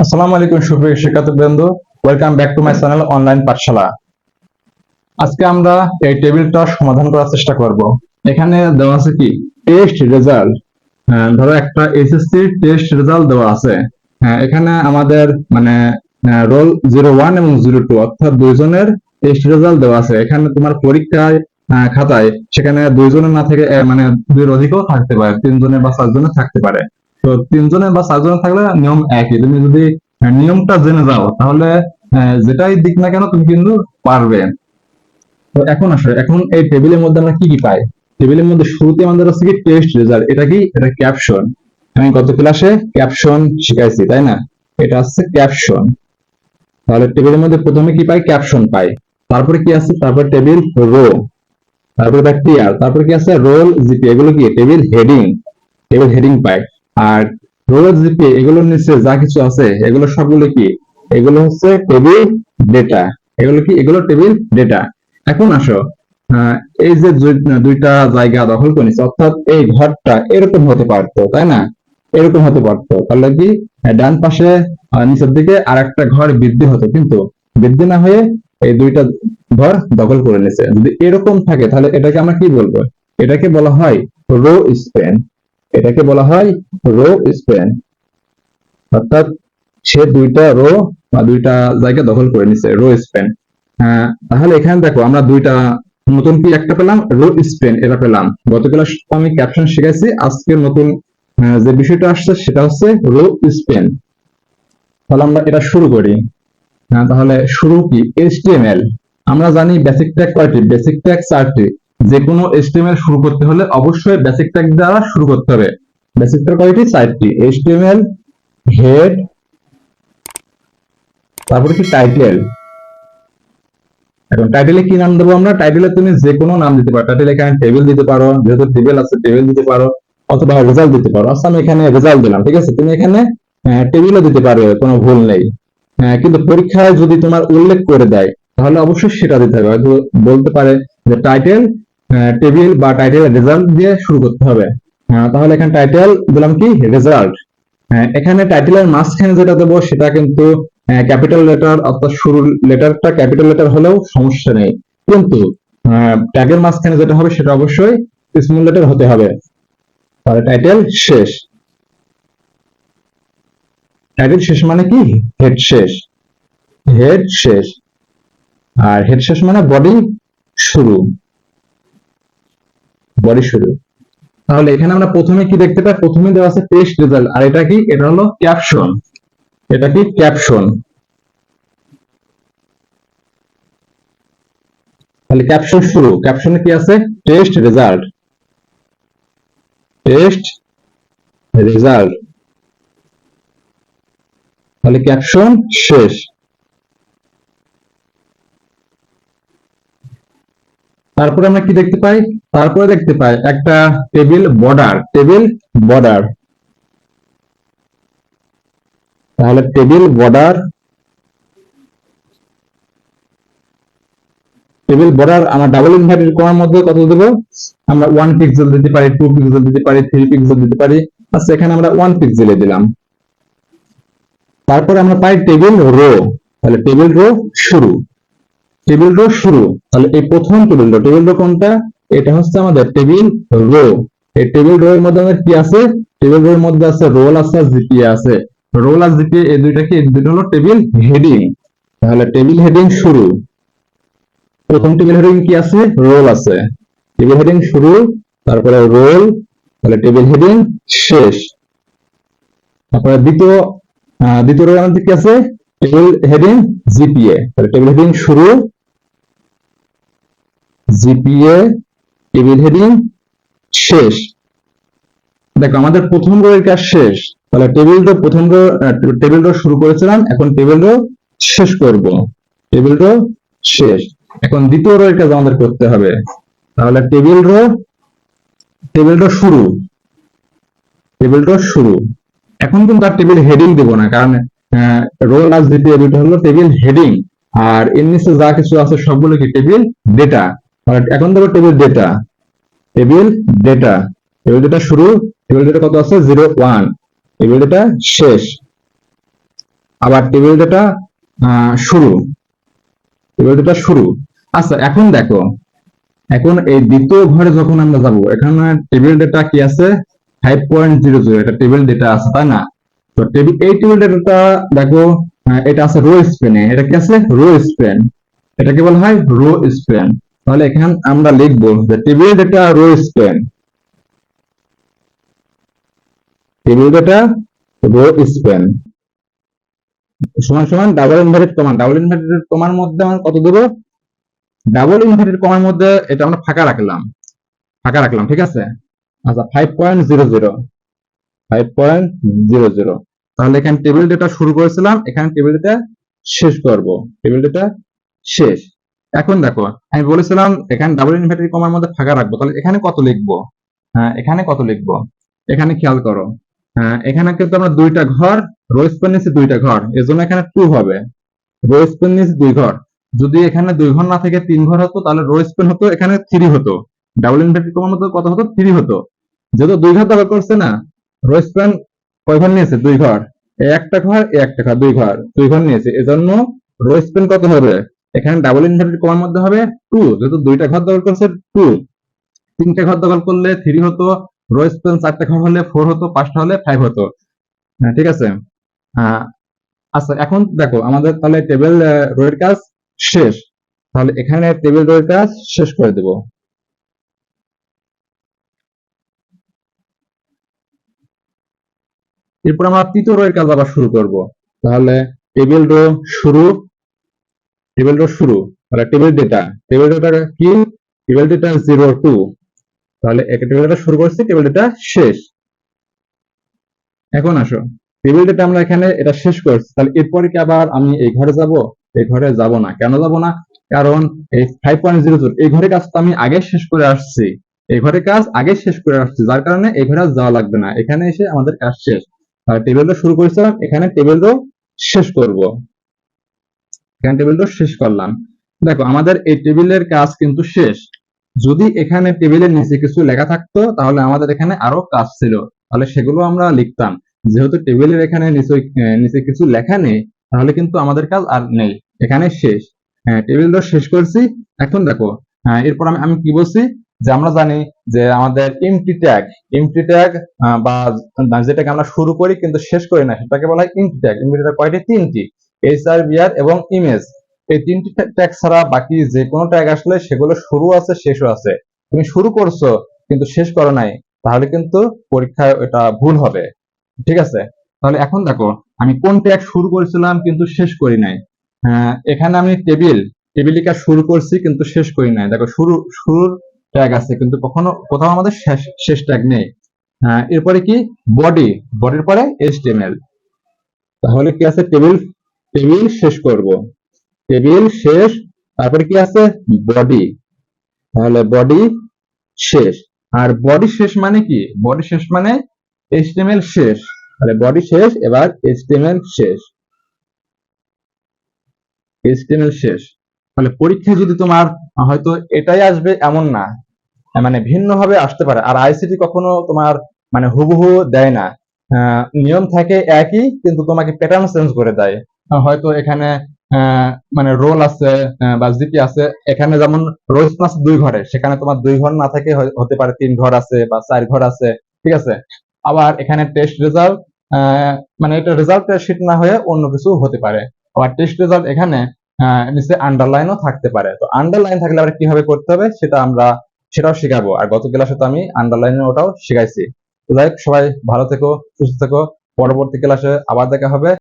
আসসালামু আলাইকুম সুপ্রিয় শিক্ষার্থীবৃন্দ, welcome back to my channel online পাঠশালা। আজকে আমরা এই টেবিলটা সমাধান করার চেষ্টা করব। এখানে দেওয়া আছে কি টেস্ট রেজাল্ট। ধরো একটা এসএসসি টেস্ট রেজাল্ট দেওয়া আছে। এখানে আমাদের মানে রোল 01 এবং 02 অর্থাৎ দুইজনের টেস্ট রেজাল্ট দেওয়া আছে। এখানে তোমার পরীক্ষায় খাতায় সেখানে দুইজনের না থেকে মানে দুইয়ের অধিকও থাকতে পারে, তিনজনের বা চারজনের থাকতে পারে। তো তিনজনের বা চারজনের থাকলে নিয়ম একই। তুমি যদি নিয়মটা জেনে যাও তাহলে যেটাই দিক না কেন তুমি কিন্তু পারবে। তো এখন আসো, এখন এই টেবিলের মধ্যে আমরা কি কি পাই। টেবিলের মধ্যে শুরুতে আমাদের আছে কি টেস্ট রেজাল্ট। এটা কি? এটা ক্যাপশন। আমি গত ক্লাসে ক্যাপশন শিখাইছি, তাই না? এটা হচ্ছে ক্যাপশন। তাহলে টেবিলের মধ্যে প্রথমে কি পাই? ক্যাপশন পাই। তারপরে কি আছে? তারপরে টেবিল রো, তারপরে পাই টিআর, তারপরে কি আছে? Roll GP. এগুলো কি? Table heading. টেবিল হেডিং পাই। আর রোল জিপি এগুলোর নিচে যা কিছু আছে এগুলো সবগুলো কি? এগুলো হচ্ছে টেবিল ডেটা। এগুলো কি? এগুলো টেবিল ডেটা। এখন আসো, এই যে দুইটা জায়গা দখল করে নিচ্ছে, অর্থাৎ এই ঘরটা এরকম হতে পারতো, তাই না? এরকম হতে পারতো। তাহলে কি ডান পাশে নিচের দিকে আর একটা ঘর বৃদ্ধি হতো, কিন্তু বৃদ্ধি না হয়ে এই দুইটা ঘর দখল করে নিচ্ছে। যদি এরকম থাকে তাহলে এটাকে আমরা কি বলবো? এটাকে বলা হয় রো স্প্যান। এটাকে বলা হয় রো স্প্যান, অর্থাৎ সে দুইটা রো বা দুইটা জায়গা দখল করে নিচ্ছে, রো স্প্যান। তাহলে এখানে দেখো আমরা দুইটা নতুন কি একটা পেলাম, রো স্প্যান এটা পেলাম। গত ক্লাস আমি ক্যাপশন শিখাইছি, আজকের নতুন যে বিষয়টা আসছে সেটা হচ্ছে রো স্প্যান। তাহলে আমরা এটা শুরু করি। তাহলে শুরু কি? HTML। আমরা জানি বেসিক ট্যাগ কয়টি? বেসিক ট্যাগ 4টি। যে কোনো HTML শুরু করতে হলে অবশ্যই বেসিক ট্যাগ দ্বারা শুরু করতে হবে। বেসিক ট্যাগ কয়টি? 4টি। HTML, হেড, তারপরে কি টাইটেল। এখন টাইটেলে কি নাম দেবো আমরা? টাইটেলে তুমি যে কোনো নাম দিতে পারো। টাইটেলে এখানে টেবিল দিতে পারো, যেহেতু টেবিল আছে টেবিল দিতে পারো, অথবা রেজাল্ট দিতে পারো। আচ্ছা, আমি এখানে রেজাল্ট দিলাম, ঠিক আছে? তুমি এখানে টেবিলও দিতে পারো, কোনো ভুল নেই। কিন্তু পরীক্ষায় যদি তোমার উল্লেখ করে দেয় তাহলে অবশ্যই সেটা দিতে হবে। হয়তো বলতে পারে যে টাইটেল টেবিল বা টাইটেল রেজাল্ট দিয়ে শুরু করতে হবে। তাহলে এখানে টাইটেল দিলাম কি? রেজাল্ট। এখানে টাইটেলের মাঝখানে যেটা দেবো সেটা কিন্তু ক্যাপিটাল লেটার, অর্থাৎ শুরুর লেটারটা ক্যাপিটাল লেটার হলেও সমস্যা নেই, কিন্তু ট্যাগের মাঝখানে যেটা হবে সেটা অবশ্যই স্মল লেটার হতে হবে। তাহলে টাইটেল শেষ। টাইটেল শেষ মানে কি? হেড শেষ। হেড শেষ। আর হেড শেষ মানে বডি শুরু। বডি শুরু। তাহলে এখানে আমরা প্রথমে কি দেখতে পাই? প্রথমে দেওয়া আছে টেস্ট রেজাল্ট। আর এটা কি? এটা হলো ক্যাপশন। এটা কি? ক্যাপশন। তাহলে ক্যাপশন শুরু। ক্যাপশনে কি আছে? Test result. Test result. তাহলে ক্যাপশন শেষ। তারপরে আমরা কি দেখতে পাই? তারপরে দেখতে পাই একটা টেবিল বর্ডার। Table border. তাহলে টেবিল বর্ডার। টেবিল বর্ডার আমরা ডাবল ইনভার্টেড কমার মধ্যে কত দেব? আমরা 1 পিক্সেল দিতে পারি, 2 পিক্সেল দিতে পারি, 3 পিক্সেল দিতে পারি। আচ্ছা, এখানে আমরা 1 পিক্সেলে দিলাম। তারপরে আমরা পাই টেবিল রো। তাহলে টেবিল রো শুরু। টেবিল রো শুরু। তাহলে এই প্রথম টেবিল রো। টেবিল রো কোনটা? এটা হচ্ছে আমাদের টেবিল রো। এই টেবিল রো এর মধ্যে আমাদের কি আছে? টেবিল রো এর মধ্যে আছে রোল আছে, জিপিএ আছে। রোল আর জিপিএ এই দুইটা কি? এই দুটো হলো টেবিল হেডিং। তাহলে টেবিল হেডিং শুরু। প্রথম টেবিল হেডিং কি আছে? রোল আছে। টেবিল হেডিং শুরু, তারপরে রোল, তাহলে টেবিল হেডিং শেষ। তারপরে দ্বিতীয় রো আমাদের কি আছে? Table heading GPA. তাহলে টেবিল হেডিং শুরু, জিপিএ, টেবিল হেডিং শেষ। দেখো আমাদের প্রথম রো এর কাজ শেষ। তাহলে টেবিল রো প্রথম রো, টেবিল রো শুরু করেছিলাম, এখন টেবিল রো শেষ করব। টেবিল রো শেষ। এখন দ্বিতীয় রো এর কাজ আমাদের করতে হবে। তাহলে টেবিল রো শুরু। টেবিল রো শুরু। এখন কিন্তু আর টেবিল হেডিং দেব না, কারণ রোল আর জিপিএ দুটো হলো টেবিল হেডিং, আর এর নিচে যা কিছু আছে সবগুলো কি? Table data. এখন দেবো table data. Table data. Table data শুরু। টেবিল ডেটা কত আছে? 01। টেবিল ডেটা শেষ। আবার টেবিল ডেটা শুরু, টেবিল ডেটা শুরু। আচ্ছা এখন দেখো, এখন এই দ্বিতীয় ঘরে যখন আমরা যাব, এখানে টেবিল ডেটা কি আছে, 5.00, এটা টেবিল ডেটা আছে তাই না? তো এই টেবিল ডেটাটা দেখো, এটা আছে রো স্পেনে, এটা কি আছে, রো স্পেন, এটাকে বলা হয় রো স্পেন। তাহলে এখানে আমরা লিখবো যে table data row span, table data row span সমান সমান double inverted comma, double inverted কমার মধ্যে আমরা কত দেবো, ডাবল ইনভার্টেড কমার মধ্যে এটা আমরা ফাঁকা রাখলাম, ফাঁকা রাখলাম, ঠিক আছে। আচ্ছা 5.00, 5.00, তাহলে এখানে টেবিল ডেটা শুরু করেছিলাম, এখানে টেবিল ডেটা শেষ করব, টেবিল ডেটা শেষ। এখন দেখো আমি বলেছিলাম এখানে ডাবল ইনভার্টেড কমার মধ্যে ফাঁকা রাখবো, তাহলে এখানে কত লিখবো, এখানে কত লিখবো, এখানে খেয়াল করো, এখানে কিন্তু আমরা দুইটা ঘর, রো স্পেন নিচে দুইটা ঘর, এর জন্য এখানে 2 হবে, রো স্পেন নিচে 2 ঘর। যদি এখানে 2 ঘর না থেকে 3 ঘর হতো তাহলে রো স্পেন হতো এখানে 3 হতো, ডাবল ইনভার্টেড কমার মধ্যে কত হতো, 3 হতো। যেহেতু 2 ঘর দখল করছে না, রো স্পেন কয় ঘর নিয়েছে, 2 ঘর, এই একটা ঘর, এই একটা ঘর, 2 ঘর, 2 ঘর নিয়েছে, এজন্য রো স্পেন কত হবে, এখানে ডাবল ইনভার্টেড কমার মধ্যে হবে 2, যেহেতু দুইটা ঘর দখল করছে 2। তিনটা ঘর দখল করলে 3 হতো, রো স্পেন 4টা ঘর হলে 4 হতো, 5টা হলে 5 হতো। ঠিক আছে। আচ্ছা এখন দেখো আমাদের তাহলে টেবিল রো এর কাজ শেষ, তাহলে এখানে টেবিল রো এর কাজ শেষ করে দেব। এরপর আমরা তৃতীয় রো এর কাজ আবার শুরু করব। তাহলে টেবিল রো শুরু, টেবিল রো শুরু, তাহলে টেবিল ডেটা, টেবিল ডেটা কি, টেবিল ডেটা 02, তাহলে টেবিল ডেটা শুরু করছি, টেবিল ডেটা শেষ। এখন আসো, টেবিল ডেটা আমরা এখানে এটা শেষ করছি, তাহলে এরপরে কি আবার আমি এই ঘরে যাব, এই ঘরে যাব না, কেন যাব না, কারণ এই 5.00 এই ঘরে কাজ তো আমি আগে শেষ করে আসছি, এই ঘরে কাজ আগে শেষ করে আসছি, যার কারণে এই ঘরে যাওয়া লাগবে না, এখানে এসে আমাদের কাজ শেষ। তাহলে টেবিলটা শুরু করেছিলাম, এখানে টেবিলও শেষ করব, এখানে টেবিলটা শেষ করলাম। দেখো আমাদের এই টেবিলের কাজ কিন্তু শেষ। যদি এখানে টেবিলের নিচে কিছু লেখা থাকতো তাহলে আমাদের এখানে আরো কাজ ছিল, তাহলে সেগুলো আমরা লিখতাম। যেহেতু টেবিলের এখানে নিচে কিছু লেখা নেই, তাহলে কিন্তু আমাদের কাজ আর নেই, এখানে শেষ। টেবিলটা শেষ করছি। এখন দেখো, এরপর আমি কি বলছি, যে আমরা জানি যে আমাদের এমটি ট্যাগ বা যেটাকে আমরা শুরু করি কিন্তু শেষ করি না, সেটাকে বলা হয় এমটি ট্যাগ। এমটি ট্যাগ কয়টি, 3টি, HRVR এবং ইমেজ। এই 3টি ট্যাগ ছাড়া বাকি যে কোনো ট্যাগ আসলে সেগুলো শুরু আছে শেষও আছে। তুমি শুরু করছো কিন্তু শেষ করো নাই, তাহলে কিন্তু পরীক্ষায় এটা ভুল হবে, ঠিক আছে। তাহলে এখন দেখো আমি কোন ট্যাগ শুরু করেছিলাম কিন্তু শেষ করি নাই, এখানে আমি টেবিল লেখা শুরু করছি কিন্তু শেষ করি নাই। দেখো শুরুর ট্যাগ আছে কিন্তু কোথাও আমাদের শেষ ট্যাগ নেই। এরপরে কি, বডির পরে HTML, তাহলে কি আছে, টেবিল শেষ করব, টেবিল শেষ, তারপরে কি আছে, বডি, তাহলে বডি শেষ। আর বডি শেষ মানে কি, বডি শেষ মানে HTML শেষ, তাহলে বডি শেষ, এবার HTML শেষ, HTML শেষ। তাহলে পরীক্ষায় যদি তোমার হয়তো এটাই আসবে এমন না, মানে ভিন্ন ভাবে আসতে পারে। আর আইসিটি কখনো তোমার মানে হুবহু দেয় না, নিয়ম থাকে একই কিন্তু তোমাকে প্যাটার্ন চেঞ্জ করে দেয়। হয়তো এখানে মানে রোল আছে বা জিপি আছে, এখানে যেমন রোল আছে 2 ঘরে, সেখানে তোমার 2 ঘর না থাকে, হতে পারে 3 ঘর আছে বা 4 ঘর আছে, ঠিক আছে। আবার এখানে টেস্ট রেজাল্ট, মানে এটা রেজাল্ট শিট না হয়ে অন্য কিছু হতে পারে। আবার টেস্ট রেজাল্ট এখানে নিচে আন্ডারলাইনও থাকতে পারে। তো আন্ডারলাইন থাকলে আবার কিভাবে করতে হবে সেটাও শেখাবো, আর গত ক্লাসে তো আমি আন্ডারলাইনে ওটাও শিখাইছি। তো যাই হোক, সবাই ভালো থেকো, সুস্থ থেকো, পরবর্তী ক্লাসে আবার দেখা হবে।